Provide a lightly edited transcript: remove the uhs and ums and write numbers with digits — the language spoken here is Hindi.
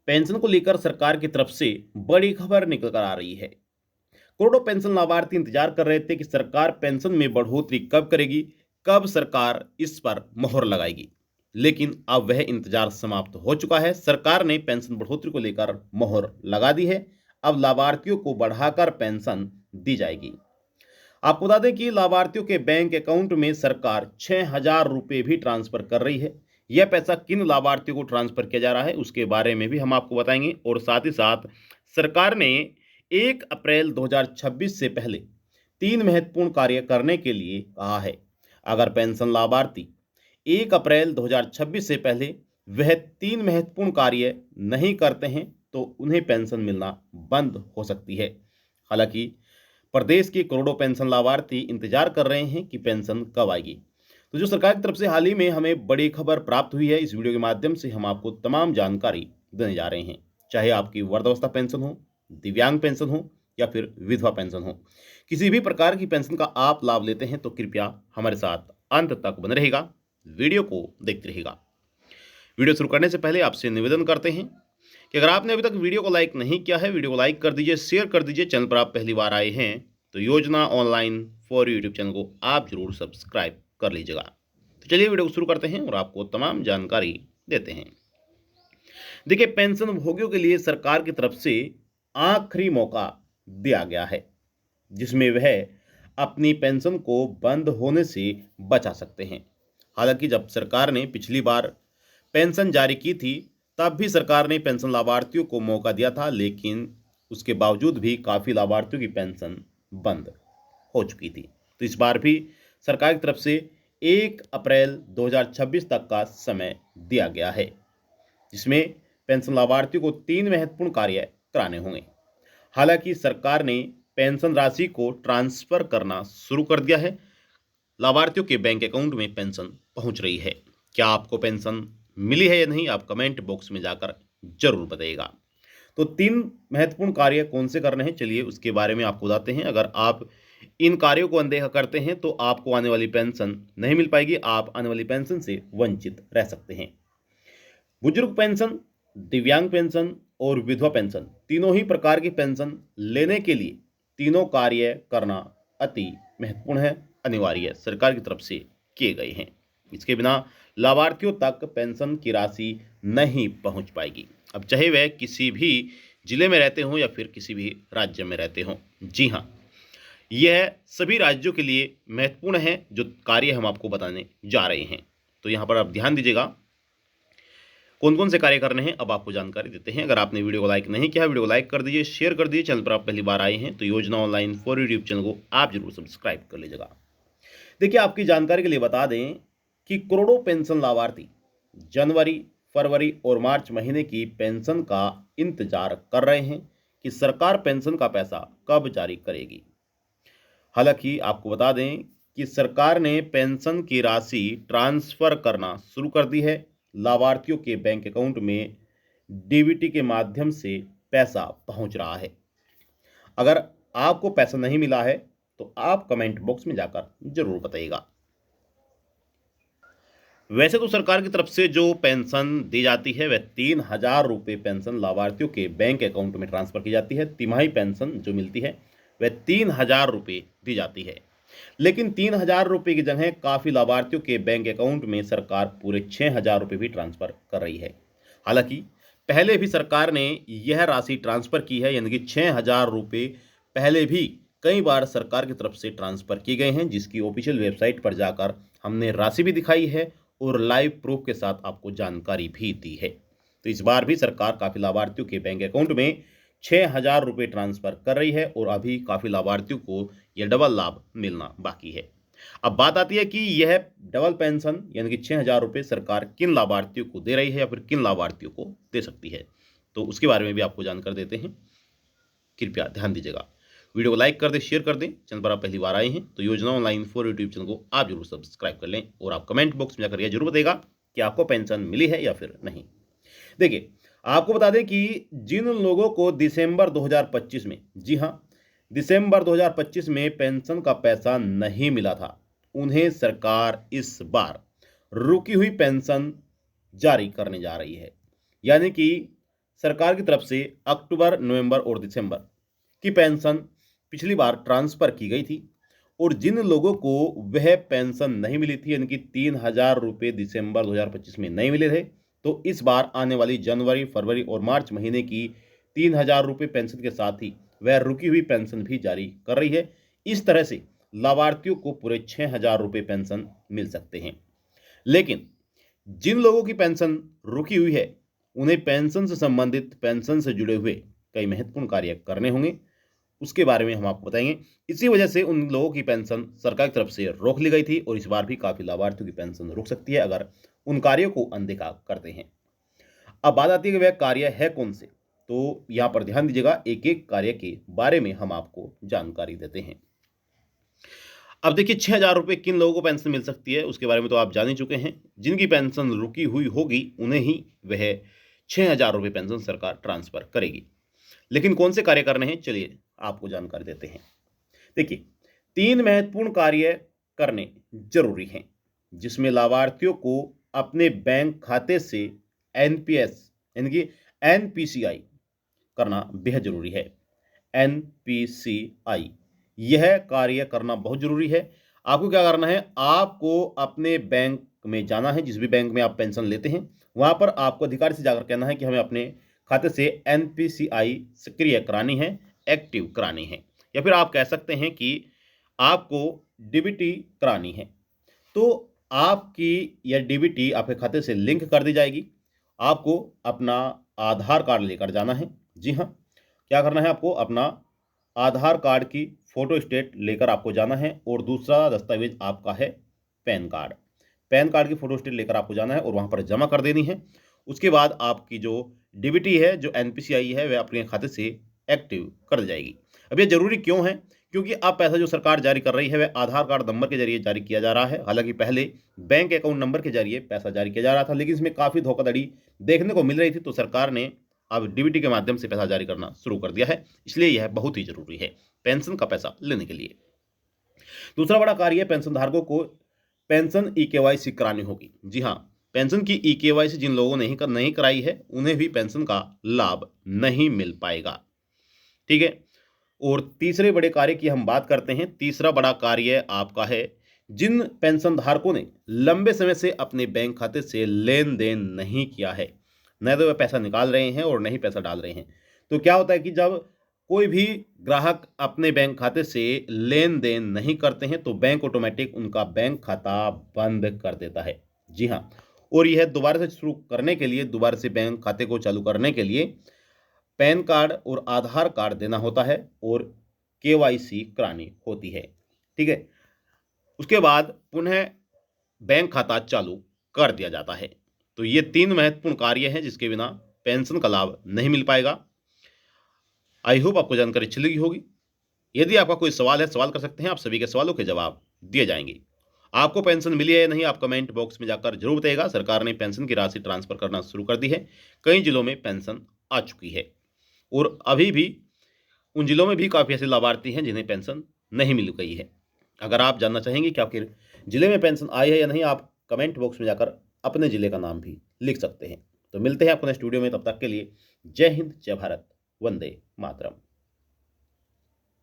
पेंशन को लेकर सरकार की तरफ से बड़ी खबर निकल कर आ रही है। करोड़ों पेंशन लाभार्थी इंतजार कर रहे थे कि सरकार पेंशन में बढ़ोतरी कब करेगी, कब सरकार इस पर मोहर लगाएगी। लेकिन अब वह इंतजार समाप्त हो चुका है। सरकार ने पेंशन बढ़ोतरी को लेकर मोहर लगा दी है। अब लाभार्थियों को बढ़ाकर पेंशन दी जाएगी। आपको बता दें कि लाभार्थियों के बैंक अकाउंट में सरकार 6,000 रुपये भी ट्रांसफर कर रही है। यह पैसा किन लाभार्थियों को ट्रांसफर किया जा रहा है उसके बारे में भी हम आपको बताएंगे। और साथ ही साथ सरकार ने 1 अप्रैल 2026 से पहले 3 महत्वपूर्ण कार्य करने के लिए कहा है। अगर पेंशन लाभार्थी 1 अप्रैल 2026 से पहले वह 3 महत्वपूर्ण कार्य नहीं करते हैं तो उन्हें पेंशन मिलना बंद हो सकती है। हालांकि प्रदेश के करोड़ों पेंशन लाभार्थी इंतजार कर रहे हैं कि पेंशन कब आएगी। तो जो सरकार की तरफ से हाल ही में हमें बड़ी खबर प्राप्त हुई है, इस वीडियो के माध्यम से हम आपको तमाम जानकारी देने जा रहे हैं। चाहे आपकी वृद्धावस्था पेंशन हो, दिव्यांग पेंशन हो या फिर विधवा पेंशन हो, किसी भी प्रकार की पेंशन का आप लाभ लेते हैं तो कृपया हमारे साथ अंत तक बने रहेगा, वीडियो को देखते रहेगा। वीडियो शुरू करने से पहले आपसे निवेदन करते हैं कि अगर आपने अभी तक वीडियो को लाइक नहीं किया है, वीडियो को लाइक कर दीजिए, शेयर कर दीजिए। चैनल पर आप पहली बार आए हैं तो योजना ऑनलाइन फॉर यूट्यूब चैनल को आप जरूर सब्सक्राइब कर लीजिएगा। तो चलिए वीडियो को शुरू करते हैं और आपको तमाम जानकारी देते हैं। देखिए, पेंशन भोगियों के लिए सरकार की तरफ से आखिरी मौका दिया गया है जिसमें वह अपनी पेंशन को बंद होने से बचा सकते हैं। हालांकि जब सरकार ने पिछली बार पेंशन जारी की थी तब भी सरकार ने पेंशन लाभार्थियों को मौका दिया था, लेकिन उसके बावजूद भी काफ़ी लाभार्थियों की पेंशन बंद हो चुकी थी। तो इस बार भी सरकार की तरफ से 1 अप्रैल 2026 तक का समय दिया गया है जिसमें पेंशन लाभार्थियों को 3 महत्वपूर्ण कार्य कराने होंगे। हालांकि सरकार ने पेंशन राशि को ट्रांसफर करना शुरू कर दिया है। लाभार्थियों के बैंक अकाउंट में पेंशन पहुंच रही है। क्या आपको पेंशन मिली है या नहीं, आप कमेंट बॉक्स में जाकर जरूर बताइएगा। तो 3 महत्वपूर्ण कार्य कौन से करने हैं, चलिए उसके बारे में आपको बताते हैं। अगर आप इन कार्यों को अनदेखा करते हैं तो आपको आने वाली पेंशन नहीं मिल पाएगी, आप आने वाली पेंशन से वंचित रह सकते हैं। बुजुर्ग पेंशन, दिव्यांग पेंशन और विधवा पेंशन, तीनों ही प्रकार की पेंशन लेने के लिए तीनों कार्य करना अति महत्वपूर्ण है, अनिवार्य है, सरकार की तरफ से किए गए हैं। इसके बिना लाभार्थियों तक पेंशन की राशि नहीं पहुंच पाएगी, अब चाहे वह किसी भी जिले में रहते हों या फिर किसी भी राज्य में रहते हों। जी हाँ, यह सभी राज्यों के लिए महत्वपूर्ण है जो कार्य हम आपको बताने जा रहे हैं। तो यहाँ पर आप ध्यान दीजिएगा कौन कौन से कार्य करने हैं, अब आपको जानकारी देते हैं। अगर आपने वीडियो को लाइक नहीं किया, वीडियो को लाइक कर दीजिए, शेयर कर दीजिए। चैनल पर आप पहली बार आए हैं तो योजना ऑनलाइन फॉर यूट्यूब चैनल को आप जरूर सब्सक्राइब कर लीजिएगा। देखिए, आपकी जानकारी के लिए बता दें कि करोड़ों पेंशन लाभार्थी जनवरी, फरवरी और मार्च महीने की पेंशन का इंतजार कर रहे हैं कि सरकार पेंशन का पैसा कब जारी करेगी। हालांकि आपको बता दें कि सरकार ने पेंशन की राशि ट्रांसफर करना शुरू कर दी है। लाभार्थियों के बैंक अकाउंट में डीबीटी के माध्यम से पैसा पहुंच रहा है। अगर आपको पैसा नहीं मिला है तो आप कमेंट बॉक्स में जाकर जरूर बताइएगा। वैसे तो सरकार की तरफ से जो पेंशन दी जाती है वह 3,000 रुपये पेंशन लाभार्थियों के बैंक अकाउंट में ट्रांसफर की जाती है। तिमाही पेंशन जो मिलती है वह 3,000 रुपये दी जाती है, लेकिन 3,000 रुपये की जगह काफ़ी लाभार्थियों के बैंक अकाउंट में सरकार पूरे 6,000 रुपये भी ट्रांसफर कर रही है। हालांकि पहले भी सरकार ने यह राशि ट्रांसफर की है, यानी कि 6,000 रुपये पहले भी कई बार सरकार की तरफ से ट्रांसफर किए गए हैं, जिसकी ऑफिशियल वेबसाइट पर जाकर हमने राशि भी दिखाई है और लाइव प्रूफ के साथ आपको जानकारी भी दी है। तो इस बार भी सरकार काफ़ी लाभार्थियों के बैंक अकाउंट में 6,000 रुपये ट्रांसफर कर रही है और अभी काफ़ी लाभार्थियों को यह डबल लाभ मिलना बाकी है। अब बात आती है कि यह डबल पेंशन यानी कि 6,000 रुपये सरकार किन लाभार्थियों को दे रही है या फिर किन लाभार्थियों को दे सकती है, तो उसके बारे में भी आपको जानकर देते हैं। कृपया ध्यान दीजिएगा, वीडियो को लाइक कर दें, शेयर कर दें। चैनल पर आप पहली बार आए हैं तो योजना ऑनलाइन फॉर यूट्यूब चैनल को आप जरूर सब्सक्राइब कर लें और आप कमेंट बॉक्स में जाकर यह जरूर बताइएगा कि आपको पेंशन मिली है या फिर नहीं। देखिए, आपको बता दें कि जिन लोगों को दिसंबर 2025 में, जी हाँ, दिसंबर 2025 में पेंशन का पैसा नहीं मिला था, उन्हें सरकार इस बार रुकी हुई पेंशन जारी करने जा रही है। यानी कि सरकार की तरफ से अक्टूबर, नवंबर और दिसंबर की पेंशन पिछली बार ट्रांसफर की गई थी और जिन लोगों को वह पेंशन नहीं मिली थी, यानी कि 3,000 रुपये दिसंबर 2025 में नहीं मिले थे, तो इस बार आने वाली जनवरी, फरवरी और मार्च महीने की 3,000 रुपये पेंशन के साथ ही वह रुकी हुई पेंशन भी जारी कर रही है। इस तरह से लाभार्थियों को पूरे 6,000 रुपये पेंशन मिल सकते हैं। लेकिन जिन लोगों की पेंशन रुकी हुई है, उन्हें पेंशन से संबंधित, पेंशन से जुड़े हुए कई महत्वपूर्ण कार्य करने होंगे, उसके बारे में हम आपको बताएंगे। इसी वजह से उन लोगों की पेंशन सरकार की तरफ से रोक ली गई थी और इस बार भी काफ़ी लाभार्थियों की पेंशन रुक सकती है अगर उन कार्यों को अनदेखा करते हैं। अब बात आती है कि वह कार्य है कौन से, तो यहाँ पर ध्यान दीजिएगा, एक एक कार्य के बारे में हम आपको जानकारी देते हैं। अब देखिए, 6,000 रुपये किन लोगों को पेंशन मिल सकती है उसके बारे में तो आप जान ही चुके हैं। जिनकी पेंशन रुकी हुई होगी उन्हें ही वह 6,000 रुपये पेंशन सरकार ट्रांसफर करेगी। लेकिन कौन से कार्य करने हैं, चलिए आपको जानकारी देते हैं। देखिए, 3 महत्वपूर्ण कार्य करने जरूरी हैं, जिसमें लाभार्थियों को अपने बैंक खाते से एनपीएस यानी कि एनपीसीआई करना बेहद जरूरी है। एनपीसीआई यह कार्य करना बहुत जरूरी है। आपको क्या करना है, आपको अपने बैंक में जाना है, जिस भी बैंक में आप पेंशन लेते हैं वहां पर आपको अधिकारी से जाकर कहना है कि हमें अपने खाते से एनपीसीआई सक्रिय करानी है, एक्टिव करानी है, या फिर आप कह सकते हैं कि आपको डीबीटी करानी है। तो आपकी यह डीबीटी आपके खाते से लिंक कर दी जाएगी। आपको अपना आधार कार्ड लेकर जाना है। जी हाँ, क्या करना है, आपको अपना आधार कार्ड की फोटो स्टेट लेकर आपको जाना है और दूसरा दस्तावेज आपका है पैन कार्ड। पैन कार्ड की फोटो स्टेट लेकर आपको जाना है और वहां पर जमा कर देनी है। उसके बाद आपकी जो डीबीटी है, जो एनपीसीआई है, वह अपने खाते से एक्टिव कर दी जाएगी। अब यह जरूरी क्यों है, क्योंकि अब पैसा जो सरकार जारी कर रही है वह आधार कार्ड नंबर के जरिए जारी किया जा रहा है। हालांकि पहले बैंक अकाउंट नंबर के जरिए पैसा जारी किया जा रहा था, लेकिन इसमें काफ़ी धोखाधड़ी देखने को मिल रही थी, तो सरकार ने अब डीबीटी के माध्यम से पैसा जारी करना शुरू कर दिया है। इसलिए यह बहुत ही जरूरी है पेंशन का पैसा लेने के लिए। दूसरा बड़ा कार्य, पेंशन धारकों को पेंशन ई-केवाईसी करानी होगी। जी हाँ, पेंशन की ई-केवाईसी जिन लोगों ने नहीं कराई है उन्हें भी पेंशन का लाभ नहीं मिल पाएगा। ठीक है, और तीसरे बड़े कार्य की हम बात करते हैं। तीसरा बड़ा कार्य आपका है, जिन पेंशन धारकों ने लंबे समय से अपने बैंक खाते से लेन देन नहीं किया है, न तो वे पैसा निकाल रहे हैं और न ही पैसा डाल रहे हैं। तो क्या होता है कि जब कोई भी ग्राहक अपने बैंक खाते से लेन देन नहीं करते हैं तो बैंक ऑटोमेटिक उनका बैंक खाता बंद कर देता है। जी हाँ, और यह दोबारा से शुरू करने के लिए, दोबारा से बैंक खाते को चालू करने के लिए पैन कार्ड और आधार कार्ड देना होता है और केवाईसी करानी होती है। ठीक है, उसके बाद पुनः बैंक खाता चालू कर दिया जाता है। तो ये 3 महत्वपूर्ण कार्य हैं जिसके बिना पेंशन का लाभ नहीं मिल पाएगा। आई होप आपको जानकारी अच्छी लगी होगी। यदि आपका कोई सवाल है, सवाल कर सकते हैं, आप सभी के सवालों के जवाब दिए जाएंगे। आपको पेंशन मिली है या नहीं, आप कमेंट बॉक्स में जाकर जरूर बताइएगा। सरकार ने पेंशन की राशि ट्रांसफर करना शुरू कर दी है। कई जिलों में पेंशन आ चुकी है और अभी भी उन जिलों में भी काफ़ी ऐसे लाभार्थी हैं जिन्हें पेंशन नहीं मिल गई है। अगर आप जानना चाहेंगे कि आपके जिले में पेंशन आई है या नहीं, आप कमेंट बॉक्स में जाकर अपने जिले का नाम भी लिख सकते हैं। तो मिलते हैं आपको नेक्स्ट वीडियो में, तब तक के लिए जय हिंद, जय भारत, वंदे मातरम।